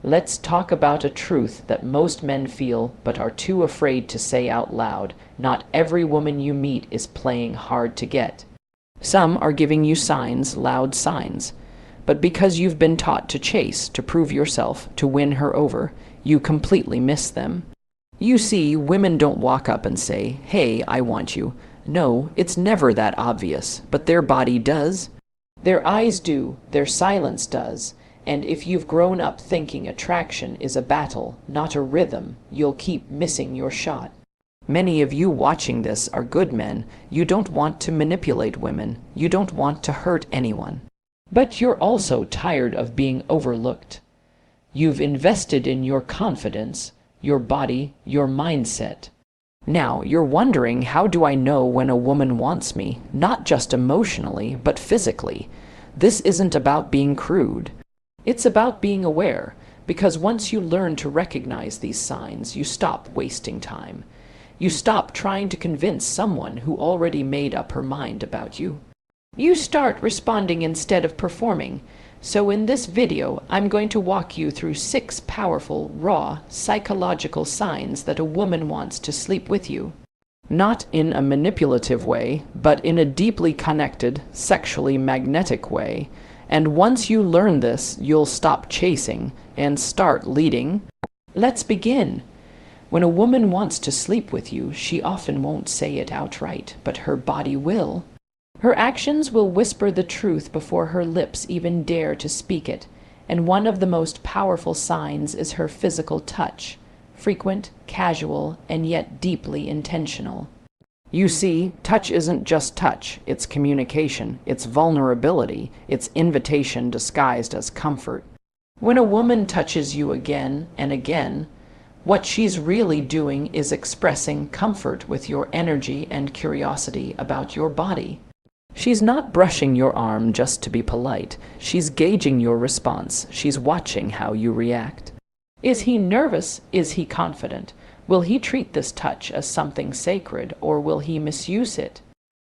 Let's talk about a truth that most men feel but are too afraid to say out loud. Not every woman you meet is playing hard to get. Some are giving you signs, loud signs. But because you've been taught to chase, to prove yourself, to win her over, you completely miss them. You see, women don't walk up and say, "Hey, I want you." No, it's never that obvious, but their body does. Their eyes do, their silence does. And if you've grown up thinking attraction is a battle, not a rhythm, you'll keep missing your shot. Many of you watching this are good men. You don't want to manipulate women. You don't want to hurt anyone. But you're also tired of being overlooked. You've invested in your confidence, your body, your mindset. Now, you're wondering, how do I know when a woman wants me? Not just emotionally, but physically. This isn't about being crude. It's about being aware, because once you learn to recognize these signs, you stop wasting time. You stop trying to convince someone who already made up her mind about you. You start responding instead of performing. So in this video, I'm going to walk you through 6 powerful, raw, psychological signs that a woman wants to sleep with you. Not in a manipulative way, but in a deeply connected, sexually magnetic way. And once you learn this, you'll stop chasing and start leading. Let's begin. When a woman wants to sleep with you, she often won't say it outright, but her body will. Her actions will whisper the truth before her lips even dare to speak it. And one of the most powerful signs is her physical touch, frequent, casual, and yet deeply intentional. You see, touch isn't just touch, it's communication, it's vulnerability, it's invitation disguised as comfort. When a woman touches you again and again, what she's really doing is expressing comfort with your energy and curiosity about your body. She's not brushing your arm just to be polite, she's gauging your response, she's watching how you react. Is he nervous? Is he confident? Will he treat this touch as something sacred, or will he misuse it?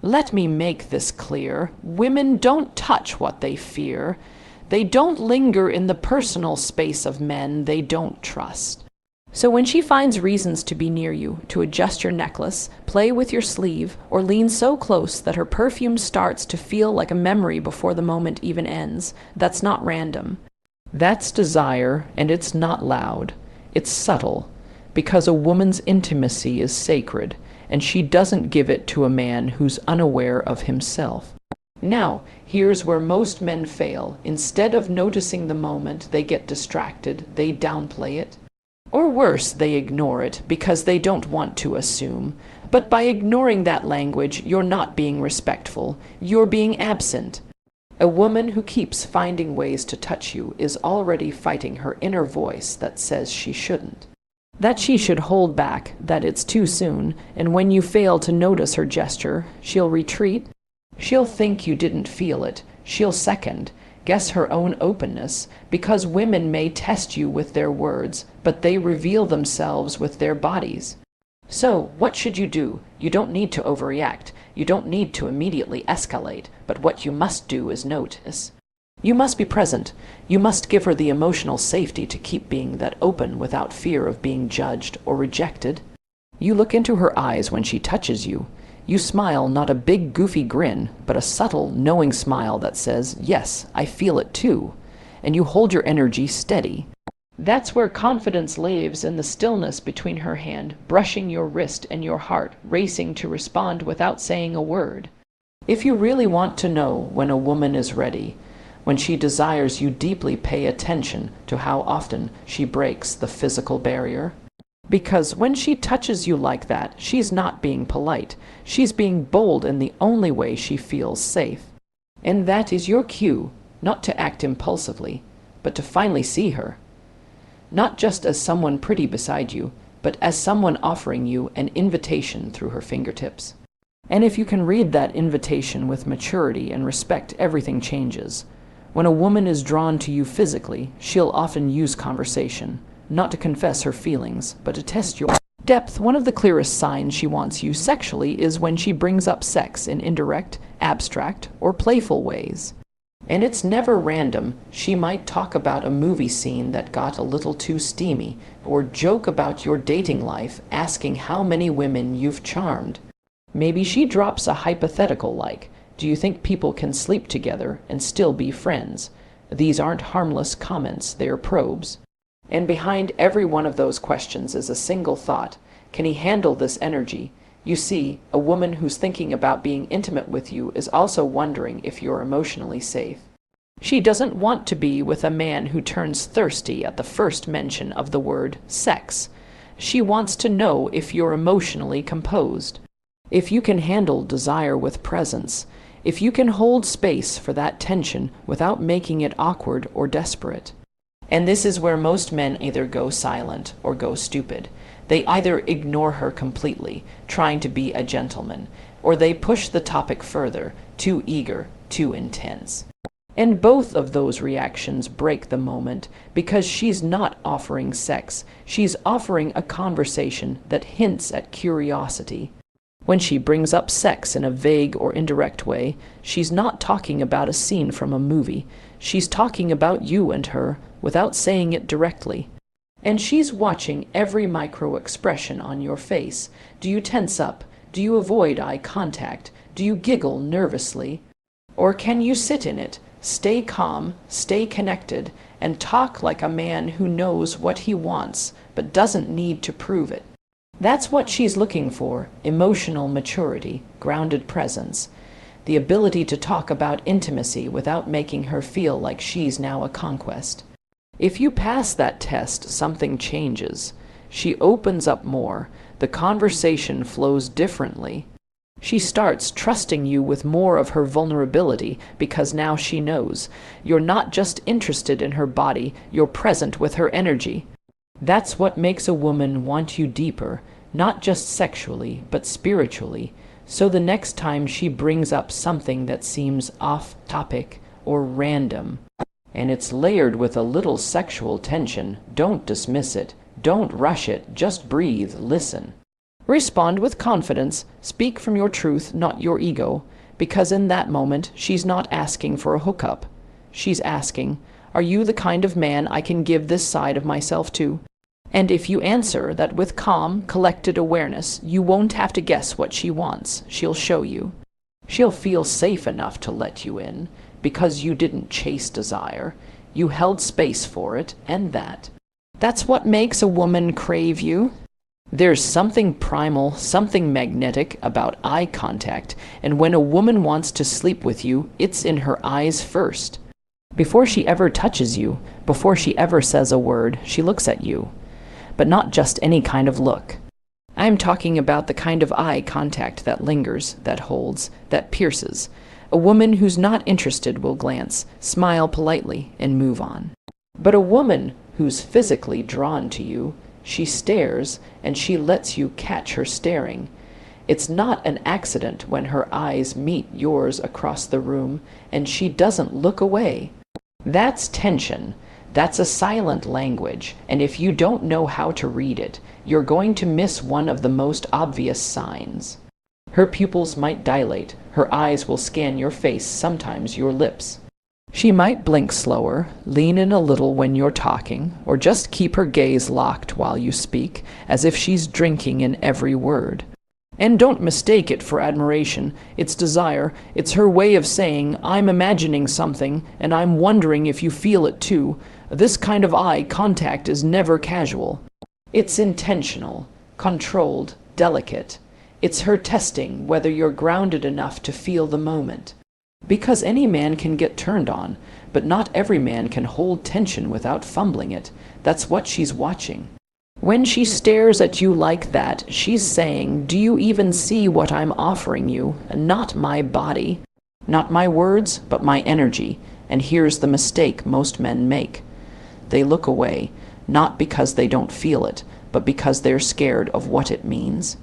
Let me make this clear. Women don't touch what they fear. They don't linger in the personal space of men they don't trust. So when she finds reasons to be near you, to adjust your necklace, play with your sleeve, or lean so close that her perfume starts to feel like a memory before the moment even ends, that's not random. That's desire, and it's not loud. It's subtle. Because a woman's intimacy is sacred, and she doesn't give it to a man who's unaware of himself. Now, here's where most men fail. Instead of noticing the moment, they get distracted, they downplay it. Or worse, they ignore it because they don't want to assume. But by ignoring that language, you're not being respectful, you're being absent. A woman who keeps finding ways to touch you is already fighting her inner voice that says she shouldn't. That she should hold back, that it's too soon, and when you fail to notice her gesture, she'll retreat. She'll think you didn't feel it. She'll second, guess her own openness, because women may test you with their words, but they reveal themselves with their bodies. So, what should you do? You don't need to overreact. You don't need to immediately escalate, but what you must do is notice. You must be present. You must give her the emotional safety to keep being that open without fear of being judged or rejected. You look into her eyes when she touches you. You smile, not a big goofy grin, but a subtle, knowing smile that says, "Yes, I feel it too." And you hold your energy steady. That's where confidence lives, in the stillness between her hand, brushing your wrist and your heart, racing to respond without saying a word. If you really want to know when a woman is ready, when she desires you deeply, pay attention to how often she breaks the physical barrier. Because when she touches you like that, she's not being polite. She's being bold in the only way she feels safe. And that is your cue, not to act impulsively, but to finally see her. Not just as someone pretty beside you, but as someone offering you an invitation through her fingertips. And if you can read that invitation with maturity and respect, everything changes. When a woman is drawn to you physically, she'll often use conversation, not to confess her feelings, but to test your depth. One of the clearest signs she wants you sexually is when she brings up sex in indirect, abstract, or playful ways. And it's never random. She might talk about a movie scene that got a little too steamy, or joke about your dating life, asking how many women you've charmed. Maybe she drops a hypothetical like, do you think people can sleep together and still be friends? These aren't harmless comments, they're probes. And behind every one of those questions is a single thought. Can he handle this energy? You see, a woman who's thinking about being intimate with you is also wondering if you're emotionally safe. She doesn't want to be with a man who turns thirsty at the first mention of the word sex. She wants to know if you're emotionally composed, if you can handle desire with presence, if you can hold space for that tension without making it awkward or desperate. And this is where most men either go silent or go stupid. They either ignore her completely, trying to be a gentleman, or they push the topic further, too eager, too intense. And both of those reactions break the moment, because she's not offering sex. She's offering a conversation that hints at curiosity. When she brings up sex in a vague or indirect way, she's not talking about a scene from a movie. She's talking about you and her without saying it directly. And she's watching every micro-expression on your face. Do you tense up? Do you avoid eye contact? Do you giggle nervously? Or can you sit in it, stay calm, stay connected, and talk like a man who knows what he wants but doesn't need to prove it? That's what she's looking for: emotional maturity, grounded presence, the ability to talk about intimacy without making her feel like she's now a conquest. If you pass that test, something changes. She opens up more. The conversation flows differently. She starts trusting you with more of her vulnerability because now she knows you're not just interested in her body, you're present with her energy. That's what makes a woman want you deeper, not just sexually, but spiritually. So the next time she brings up something that seems off topic or random, and it's layered with a little sexual tension, don't dismiss it. Don't rush it. Just breathe. Listen. Respond with confidence. Speak from your truth, not your ego, because in that moment, she's not asking for a hookup. She's asking, are you the kind of man I can give this side of myself to? And if you answer that with calm, collected awareness, you won't have to guess what she wants. She'll show you. She'll feel safe enough to let you in, because you didn't chase desire. You held space for it, and that's what makes a woman crave you. There's something primal, something magnetic about eye contact, and when a woman wants to sleep with you, it's in her eyes first. Before she ever touches you, before she ever says a word, she looks at you. But not just any kind of look. I'm talking about the kind of eye contact that lingers, that holds, that pierces. A woman who's not interested will glance, smile politely, and move on. But a woman who's physically drawn to you, she stares, and she lets you catch her staring. It's not an accident when her eyes meet yours across the room, and she doesn't look away. That's tension. That's a silent language, and if you don't know how to read it, you're going to miss one of the most obvious signs. Her pupils might dilate, her eyes will scan your face, sometimes your lips. She might blink slower, lean in a little when you're talking, or just keep her gaze locked while you speak, as if she's drinking in every word. And don't mistake it for admiration. It's desire. It's her way of saying, I'm imagining something, and I'm wondering if you feel it too. This kind of eye contact is never casual. It's intentional, controlled, delicate. It's her testing whether you're grounded enough to feel the moment. Because any man can get turned on, but not every man can hold tension without fumbling it. That's what she's watching. When she stares at you like that, she's saying, do you even see what I'm offering you? Not my body. Not my words, but my energy. And here's the mistake most men make. They look away, not because they don't feel it, but because they're scared of what it means.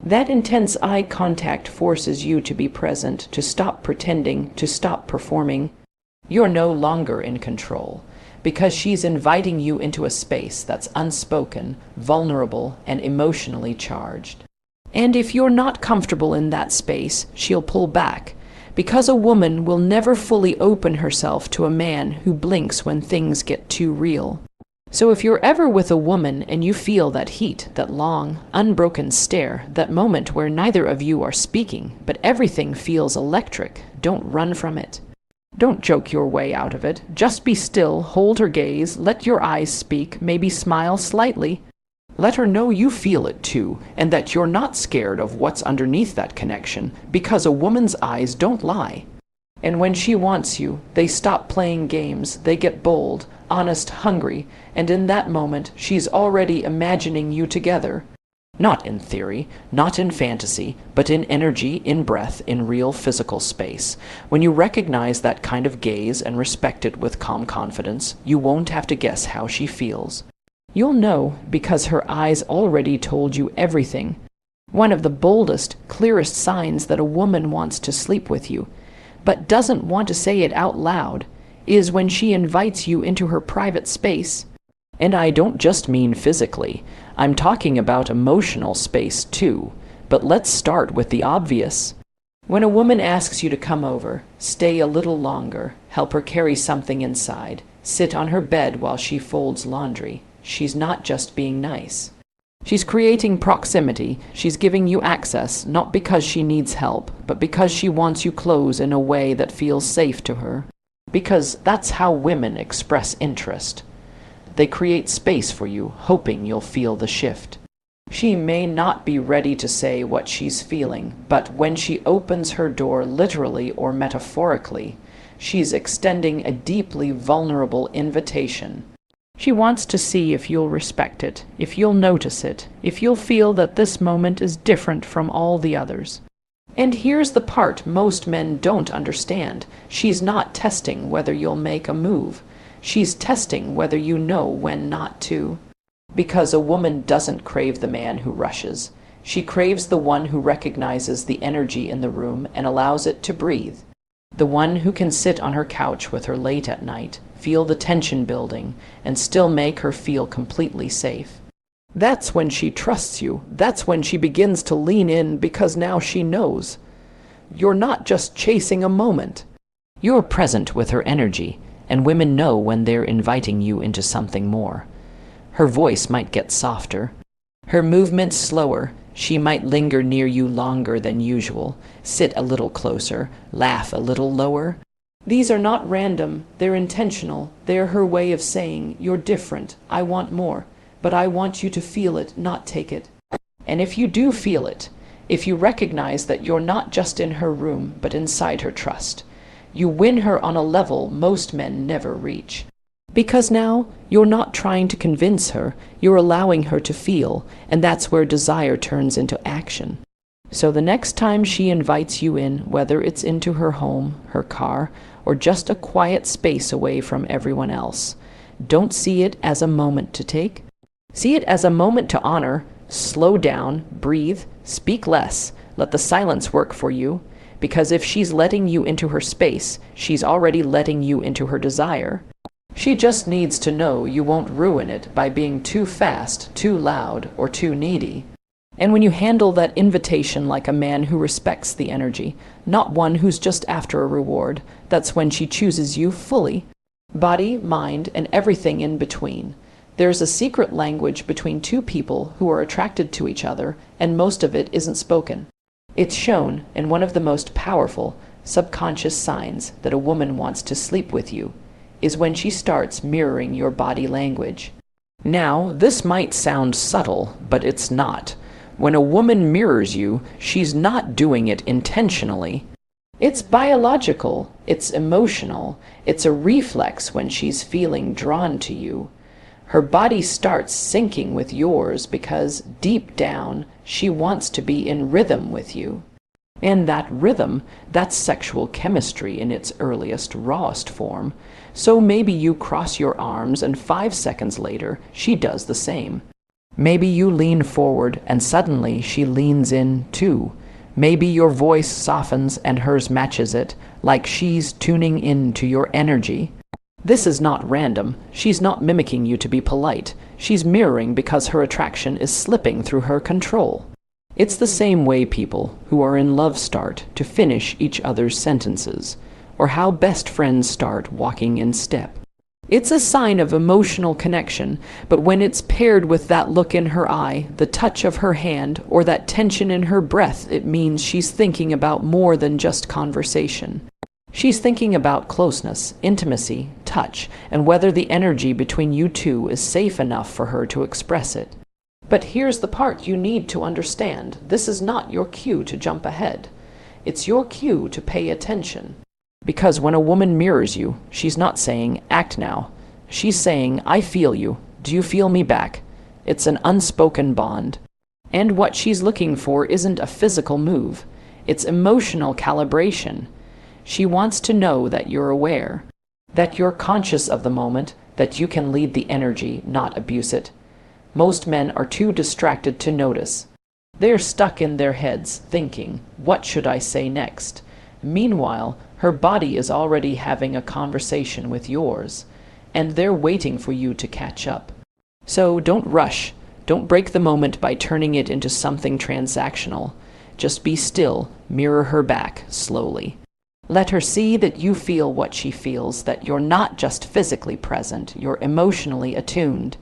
That intense eye contact forces you to be present, to stop pretending, to stop performing. You're no longer in control, because she's inviting you into a space that's unspoken, vulnerable, and emotionally charged. And if you're not comfortable in that space, she'll pull back, Because a woman will never fully open herself to a man who blinks when things get too real. So if you're ever with a woman and you feel that heat, that long, unbroken stare, that moment where neither of you are speaking, but everything feels electric, don't run from it. Don't joke your way out of it. Just be still, hold her gaze, let your eyes speak, maybe smile slightly. Let her know you feel it too, and that you're not scared of what's underneath that connection, because a woman's eyes don't lie. And when she wants you, they stop playing games, they get bold, honest, hungry, and in that moment, she's already imagining you together. Not in theory, not in fantasy, but in energy, in breath, in real physical space. When you recognize that kind of gaze and respect it with calm confidence, you won't have to guess how she feels. You'll know because her eyes already told you everything. One of the boldest, clearest signs that a woman wants to sleep with you, but doesn't want to say it out loud, is when she invites you into her private space. And I don't just mean physically. I'm talking about emotional space too. But let's start with the obvious. When a woman asks you to come over, stay a little longer, help her carry something inside, sit on her bed while she folds laundry, she's not just being nice. She's creating proximity. She's giving you access, not because she needs help, but because she wants you close in a way that feels safe to her. Because that's how women express interest. They create space for you, hoping you'll feel the shift. She may not be ready to say what she's feeling, but when she opens her door literally or metaphorically, she's extending a deeply vulnerable invitation. She wants to see if you'll respect it, if you'll notice it, if you'll feel that this moment is different from all the others. And here's the part most men don't understand. She's not testing whether you'll make a move. She's testing whether you know when not to. Because a woman doesn't crave the man who rushes. She craves the one who recognizes the energy in the room and allows it to breathe. The one who can sit on her couch with her late at night, feel the tension building, and still make her feel completely safe. That's when she trusts you. That's when she begins to lean in because now she knows. You're not just chasing a moment. You're present with her energy, and women know when they're inviting you into something more. Her voice might get softer, her movements slower. She might linger near you longer than usual, sit a little closer, laugh a little lower. These are not random, they're intentional. They're her way of saying, you're different, I want more, but I want you to feel it, not take it. And if you do feel it, if you recognize that you're not just in her room, but inside her trust, you win her on a level most men never reach. Because now, you're not trying to convince her, you're allowing her to feel, and that's where desire turns into action. So the next time she invites you in, whether it's into her home, her car, or just a quiet space away from everyone else, don't see it as a moment to take. See it as a moment to honor. Slow down, breathe, speak less, let the silence work for you. Because if she's letting you into her space, she's already letting you into her desire. She just needs to know you won't ruin it by being too fast, too loud, or too needy. And when you handle that invitation like a man who respects the energy, not one who's just after a reward, that's when she chooses you fully. Body, mind, and everything in between. There's a secret language between two people who are attracted to each other, and most of it isn't spoken. It's shown in one of the most powerful, subconscious signs that a woman wants to sleep with you, is when she starts mirroring your body language. Now, this might sound subtle, but it's not. When a woman mirrors you, she's not doing it intentionally. It's biological, it's emotional, it's a reflex when she's feeling drawn to you. Her body starts syncing with yours because, deep down, she wants to be in rhythm with you. And that rhythm, that's sexual chemistry in its earliest, rawest form. So maybe you cross your arms and 5 seconds later, she does the same. Maybe you lean forward and suddenly she leans in too. Maybe your voice softens and hers matches it, like she's tuning in to your energy. This is not random. She's not mimicking you to be polite. She's mirroring because her attraction is slipping through her control. It's the same way people who are in love start to finish each other's sentences, or how best friends start walking in step. It's a sign of emotional connection, but when it's paired with that look in her eye, the touch of her hand, or that tension in her breath, it means she's thinking about more than just conversation. She's thinking about closeness, intimacy, touch, and whether the energy between you two is safe enough for her to express it. But here's the part you need to understand. This is not your cue to jump ahead. It's your cue to pay attention. Because when a woman mirrors you, she's not saying, "Act now." She's saying, "I feel you. Do you feel me back?" It's an unspoken bond. And what she's looking for isn't a physical move. It's emotional calibration. She wants to know that you're aware, that you're conscious of the moment, that you can lead the energy, not abuse it. Most men are too distracted to notice. They're stuck in their heads, thinking, "What should I say next?" Meanwhile, her body is already having a conversation with yours, and they're waiting for you to catch up. So don't rush. Don't break the moment by turning it into something transactional. Just be still, mirror her back, slowly. Let her see that you feel what she feels, that you're not just physically present, you're emotionally attuned.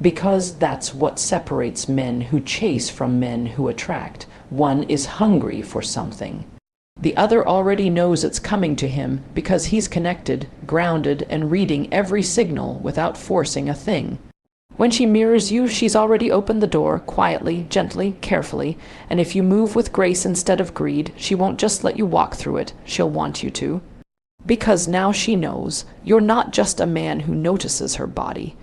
Because that's what separates men who chase from men who attract. One is hungry for something. The other already knows it's coming to him because he's connected, grounded, and reading every signal without forcing a thing. When she mirrors you, she's already opened the door, quietly, gently, carefully, and if you move with grace instead of greed, she won't just let you walk through it, she'll want you to. Because now she knows you're not just a man who notices her body,